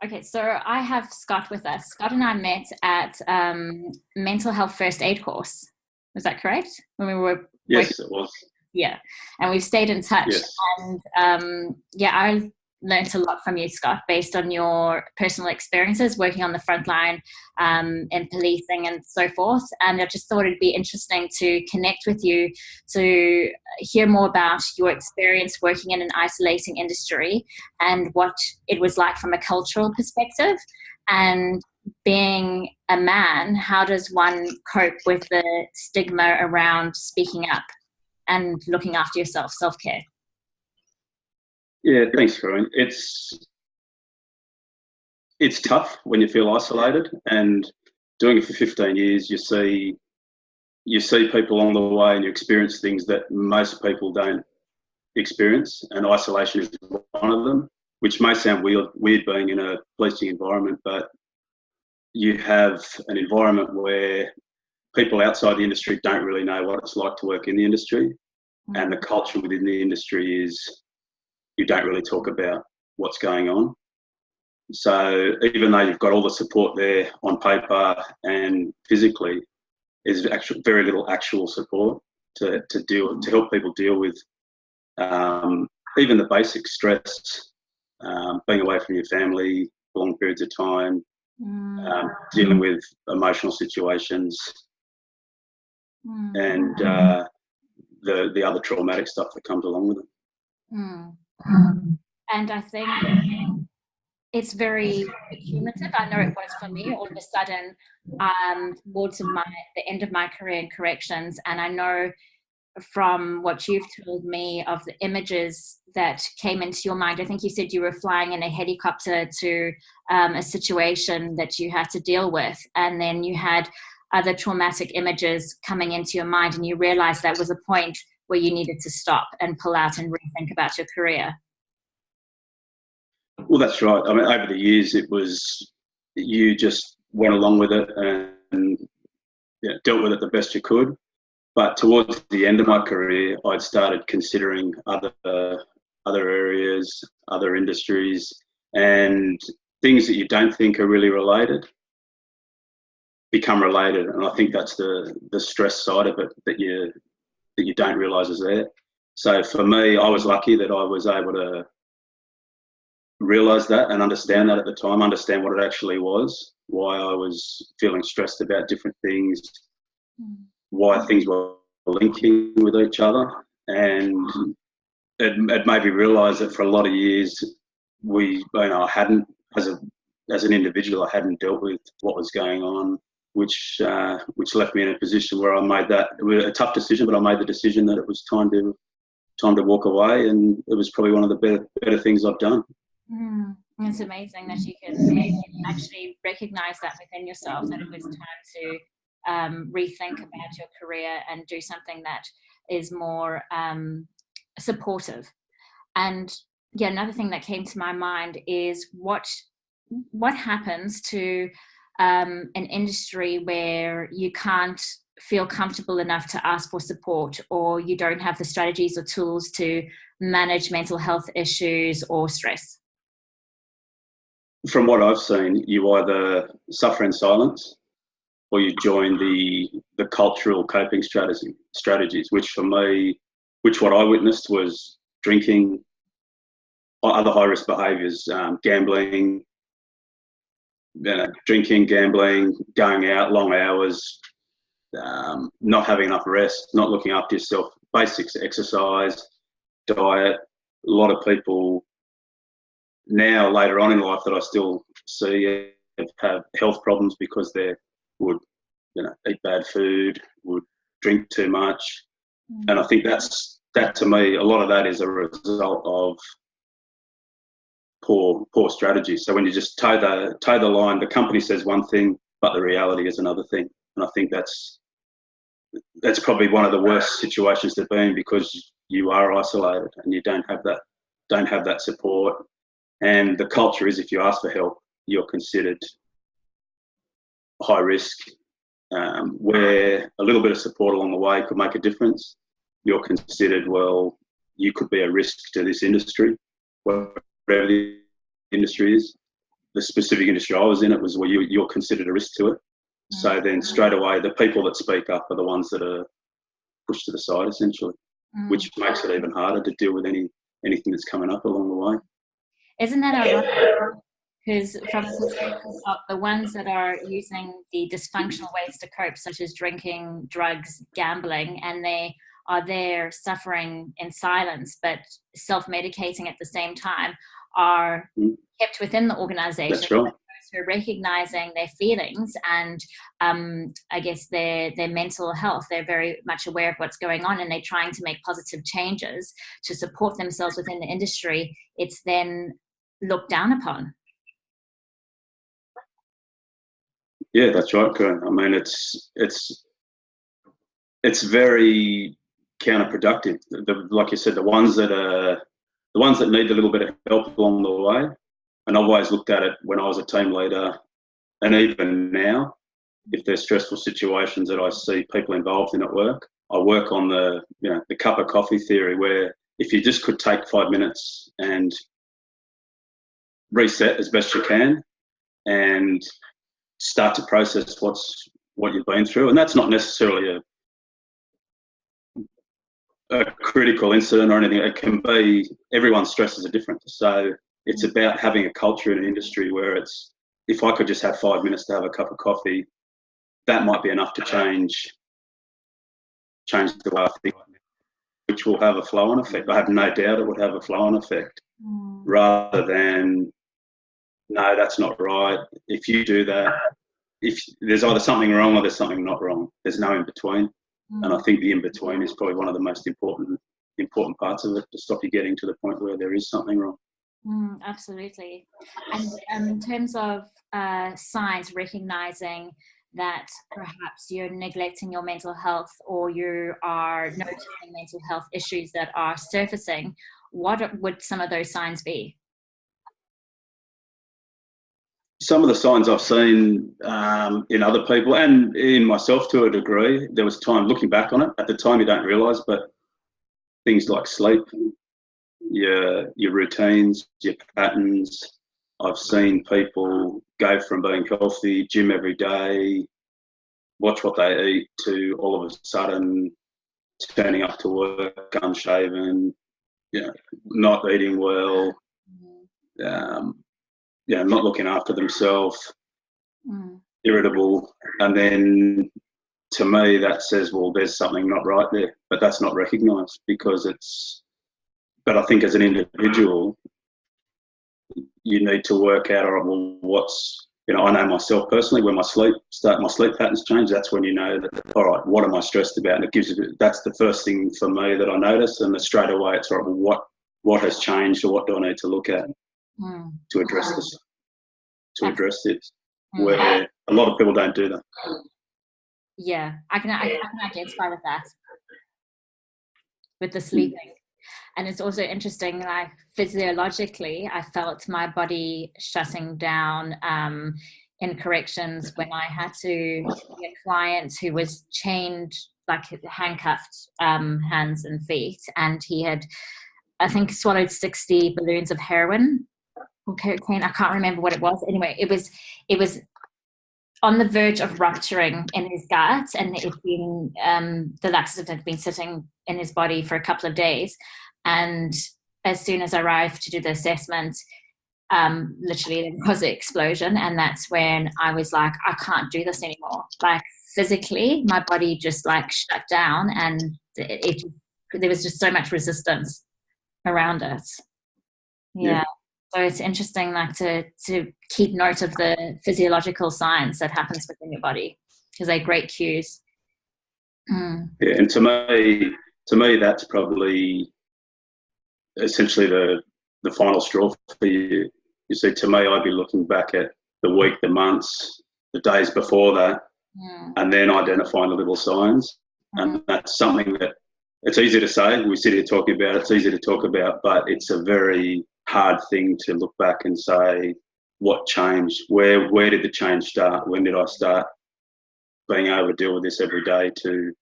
Okay, so I have Scott with us. Scott and I met at mental health first aid course. Was that correct? When we were working, Yes, it was. yeah, and we've stayed in touch. Yes. And yeah, I learned a lot from you, Scott, based on your personal experiences working on the front line in policing and so forth. And I just thought it'd be interesting to connect with you to hear more about your experience working in an isolating industry and what it was like from a cultural perspective. And being a man, how does one cope with the stigma around speaking up and looking after yourself, self-care? Yeah, thanks, Corinne. It's tough when you feel isolated, and doing it for 15 years, you see people along the way, and you experience things that most people don't experience, and isolation is one of them, which may sound weird being in a policing environment, but you have an environment where people outside the industry don't really know what it's like to work in the industry, and the culture within the industry is you don't really talk about what's going on. So even though you've got all the support there on paper and physically, there's actually very little actual support to help people deal with even the basic stress, being away from your family for long periods of time, dealing with emotional situations, and the other traumatic stuff that comes along with it. And I think it's very cumulative. I know it was for me. All of a sudden, towards the end of my career in corrections, and I know from what you've told me of the images that came into your mind. I think you said you were flying in a helicopter to a situation that you had to deal with, and then you had other traumatic images coming into your mind, and you realized that was a point where you needed to stop and pull out and rethink about your career. Well, that's right. I mean, over the years, you just went along with it and dealt with it the best you could. But towards the end of my career, I'd started considering other areas, other industries, and things that you don't think are really related become related. And I think that's the stress side of it that you don't realise is there. So for me, I was lucky that I was able to realise that and understand that at the time, understand what it actually was, why I was feeling stressed about different things, why things were linking with each other. And it made me realise that for a lot of years, I hadn't, as an individual, I hadn't dealt with what was going on, which left me in a position where I made that, it was a tough decision, but I made the decision that it was time to walk away, and it was probably one of the better things I've done. It's amazing that you can actually recognize that within yourself, that it was time to rethink about your career and do something that is more supportive. And yeah, another thing that came to my mind is what happens to an industry where you can't feel comfortable enough to ask for support, or you don't have the strategies or tools to manage mental health issues or stress? From what I've seen, you either suffer in silence or you join the cultural coping strategies, which for me, what I witnessed was drinking, other high-risk behaviours, gambling, drinking, gambling, going out, long hours, not having enough rest, not looking after yourself, basics, exercise, diet. A lot of people now, later on in life, that I still see have health problems because they would, eat bad food, would drink too much, and I think that to me, a lot of that is a result of poor strategy. So when you just toe the line, the company says one thing, but the reality is another thing, and I think that's probably one of the worst situations to be in, because you are isolated and you don't have that support. And the culture is, if you ask for help, you're considered high risk, where a little bit of support along the way could make a difference. You're considered, well, you could be a risk to this industry, whatever the industry is. the specific industry I was in, it was where you're considered a risk to it. So then straight away, the people that speak up are the ones that are pushed to the side, essentially, which makes it even harder to deal with anything that's coming up along the way. Isn't that ironic? Because from the perspective of the ones that are using the dysfunctional ways to cope, such as drinking, drugs, gambling, and they are there suffering in silence, but self-medicating at the same time, are kept within the organization. That's right. So recognizing their feelings and I guess their mental health, they're very much aware of what's going on, and they're trying to make positive changes to support themselves within the industry. It's then looked down upon. Yeah, that's right, Karen. I mean, it's very counterproductive. Like you said, the ones that need a little bit of help along the way. And I've always looked at it when I was a team leader, and even now, if there's stressful situations that I see people involved in at work, I work on the cup of coffee theory, where if you just could take 5 minutes and reset as best you can and start to process what you've been through. And that's not necessarily a critical incident or anything. It can be, everyone's stresses are different. So it's about having a culture in an industry where it's, if I could just have 5 minutes to have a cup of coffee, that might be enough to change the way I think, which will have a flow-on effect. I have no doubt it would have a flow-on effect, rather than, no, that's not right. If you do that, if there's either something wrong or there's something not wrong, there's no in between. And I think the in between is probably one of the most important parts of it, to stop you getting to the point where there is something wrong. Absolutely. And in terms of signs, recognizing that perhaps you're neglecting your mental health, or you are noticing mental health issues that are surfacing, what would some of those signs be? Some of the signs I've seen in other people and in myself to a degree, there was time looking back on it. At the time, you don't realise, but things like sleep, your routines, your patterns. I've seen people go from being healthy, gym every day, watch what they eat, to all of a sudden turning up to work unshaven, not eating well, not looking after themselves, irritable. And then to me, that says, well, there's something not right there, but that's not recognised but I think as an individual, you need to work out, all right, well, I know myself personally, when my sleep patterns change, that's when you know that, all right, what am I stressed about? And that's the first thing for me that I notice, and then straight away it's, all right, well, what has changed, or what do I need to look at to address this, where a lot of people don't do that. Yeah, I can identify with that, with the sleeping. And it's also interesting, like physiologically, I felt my body shutting down in corrections when I had to see a client who was chained, like handcuffed, hands and feet, and he had, I think, swallowed 60 balloons of heroin or cocaine. I can't remember what it was. Anyway, it was on the verge of rupturing in his gut, and it had been the laxative had been sitting in his body for a couple of days. And as soon as I arrived to do the assessment, literally there was an explosion, and that's when I was like, I can't do this anymore. Like physically, my body just like shut down, and there was just so much resistance around it. Yeah. So it's interesting, like to keep note of the physiological signs that happens within your body, because they're great cues. Yeah, and to me, that's probably essentially the final straw for you. You see, to me, I'd be looking back at the week, the months, the days before that, and then identifying the little signs. And that's something that it's easy to say. We sit here talking about it. It's easy to talk about, but it's a very hard thing to look back and say, what changed? Where did the change start? When did I start being able to deal with this every day, to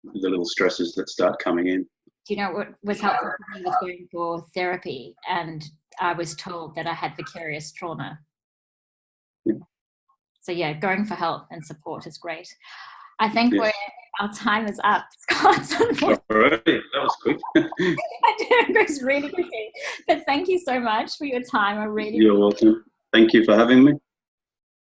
the little stresses that start coming in? Do you know what was helpful for me was going for therapy and I was told that I had vicarious trauma. Yeah. So yeah, going for help and support is great. I think Yes. our time is up, Scott. Alright, that was quick. It goes really quickly. But thank you so much for your time. I really You're welcome. Thank you for having me.